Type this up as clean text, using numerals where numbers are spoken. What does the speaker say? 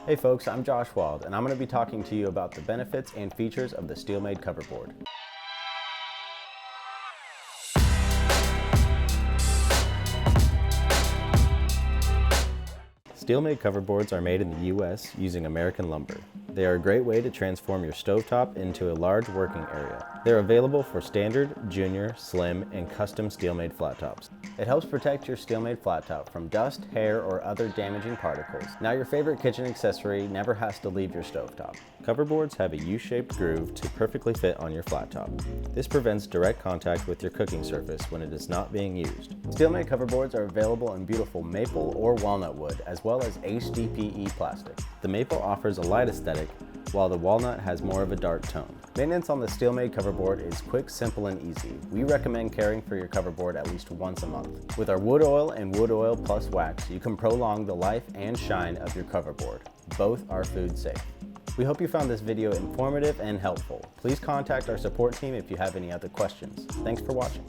Hey folks, I'm Josh Wald, and I'm going to be talking to you about the benefits and features of the Steelmade coverboard. Steelmade coverboards are made in the US using American lumber. They are a great way to transform your stovetop into a large working area. They're available for standard, junior, slim, and custom Steelmade flat tops. It helps protect your Steelmade flat top from dust, hair, or other damaging particles. Now your favorite kitchen accessory never has to leave your stovetop. Coverboards have a U-shaped groove to perfectly fit on your flat top. This prevents direct contact with your cooking surface when it is not being used. Steelmade coverboards are available in beautiful maple or walnut wood, as well as HDPE plastic. The maple offers a light aesthetic, while the walnut has more of a dark tone. Maintenance on the Steelmade coverboard is quick, simple, and easy. We recommend caring for your coverboard at least once a month. With our wood oil and wood oil plus wax, you can prolong the life and shine of your coverboard. Both are food safe. We hope you found this video informative and helpful. Please contact our support team if you have any other questions. Thanks for watching.